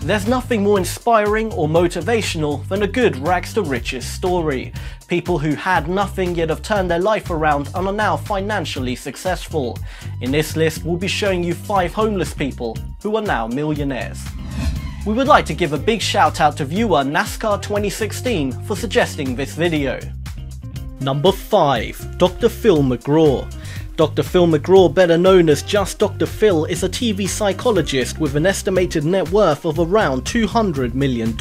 There's nothing more inspiring or motivational than a good rags to riches story. People who had nothing yet have turned their life around and are now financially successful. In this list, we'll be showing you 5 homeless people who are now millionaires. We would like to give a big shout out to viewer Nascar 2016 for suggesting this video. Number 5. Dr.Phil McGraw. Dr. Phil McGraw, better known as just Dr. Phil, is a TV psychologist with an estimated net worth of around $200 million.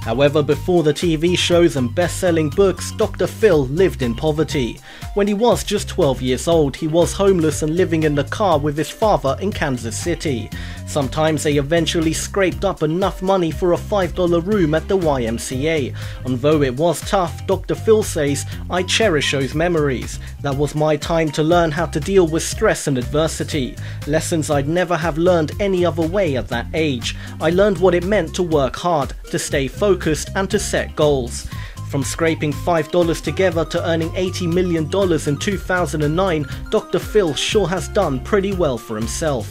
However, before the TV shows and best-selling books, Dr. Phil lived in poverty. When he was just 12 years old, he was homeless and living in the car with his father in Kansas City. Sometimes they eventually scraped up enough money for a $5 room at the YMCA. And though it was tough, Dr. Phil says, "I cherish those memories. That was my time to learn how to deal with stress and adversity. Lessons I'd never have learned any other way at that age. I learned what it meant to work hard, to stay focused and to set goals." From scraping $5 together to earning $80 million in 2009, Dr. Phil sure has done pretty well for himself.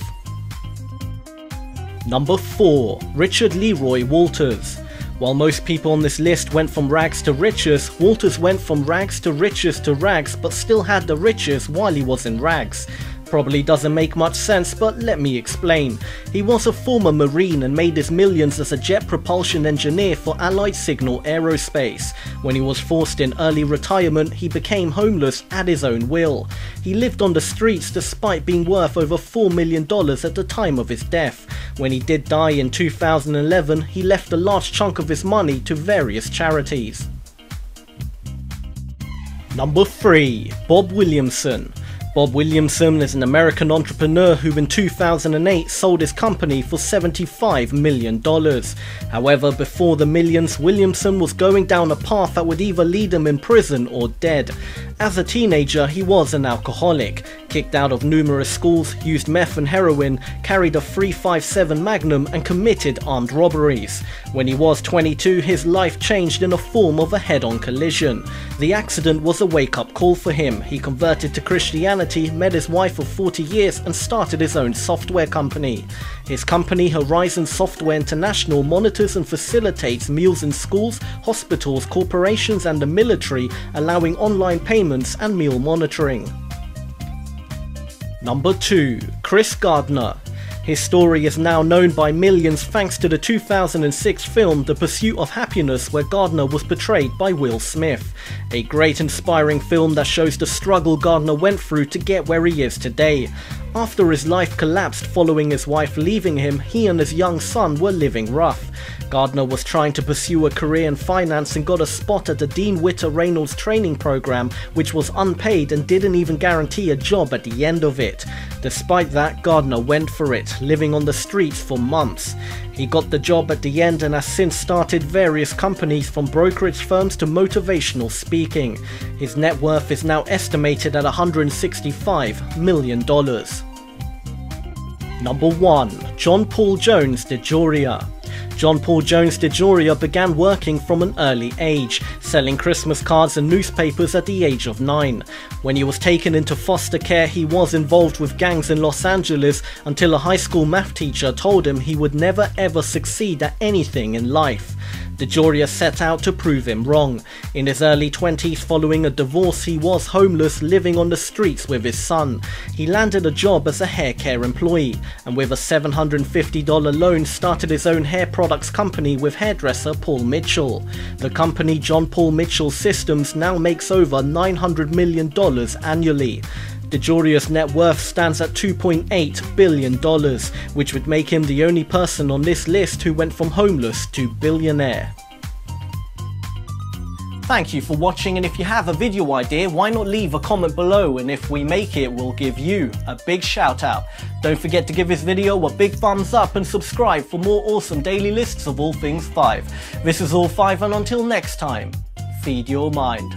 Number 4. Richard Leroy Walters. While most people on this list went from rags to riches, Walters went from rags to rags, but still had the riches while he was in rags. Probably doesn't make much sense, but let me explain. He was a former Marine and made his millions as a jet propulsion engineer for Allied Signal Aerospace. When he was forced in early retirement, he became homeless at his own will. He lived on the streets despite being worth over $4 million at the time of his death. When he did die in 2011, he left a large chunk of his money to various charities. Number 3. Bob Williamson. Bob Williamson is an American entrepreneur who in 2008 sold his company for $75 million. However, before the millions, Williamson was going down a path that would either lead him in prison or dead. As a teenager, he was an alcoholic, kicked out of numerous schools, used meth and heroin, carried a .357 Magnum and committed armed robberies. When he was 22, his life changed in the form of a head-on collision. The accident was a wake-up call for him. He converted to Christianity, met his wife of 40 years and started his own software company. His company, Horizon Software International, monitors and facilitates meals in schools, hospitals, corporations and the military, allowing online payments and meal monitoring. Number 2. Chris Gardner. His story is now known by millions thanks to the 2006 film The Pursuit of Happiness, where Gardner was portrayed by Will Smith. A great inspiring film that shows the struggle Gardner went through to get where he is today. After his life collapsed following his wife leaving him, he and his young son were living rough. Gardner was trying to pursue a career in finance and got a spot at the Dean Witter Reynolds training program, which was unpaid and didn't even guarantee a job at the end of it. Despite that, Gardner went for it, living on the streets for months. He got the job at the end and has since started various companies, from brokerage firms to motivational speaking. His net worth is now estimated at $165 million. Number 1. John Paul Jones Dejoria. John Paul Jones Dejoria began working from an early age, selling Christmas cards and newspapers at the age of 9. When he was taken into foster care, he was involved with gangs in Los Angeles until a high school math teacher told him he would never ever succeed at anything in life. Dejoria set out to prove him wrong. In his early 20s, following a divorce, he was homeless, living on the streets with his son. He landed a job as a hair care employee, and with a $750 loan started his own hair products company with hairdresser Paul Mitchell. The company, John Paul Mitchell Systems, now makes over $900 million annually. Dejoria's net worth stands at $2.8 billion, which would make him the only person on this list who went from homeless to billionaire. Thank you for watching, and if you have a video idea, why not leave a comment below, and if we make it, we'll give you a big shout out. Don't forget to give this video a big thumbs up and subscribe for more awesome daily lists of all things 5. This is All 5, and until next time, feed your mind.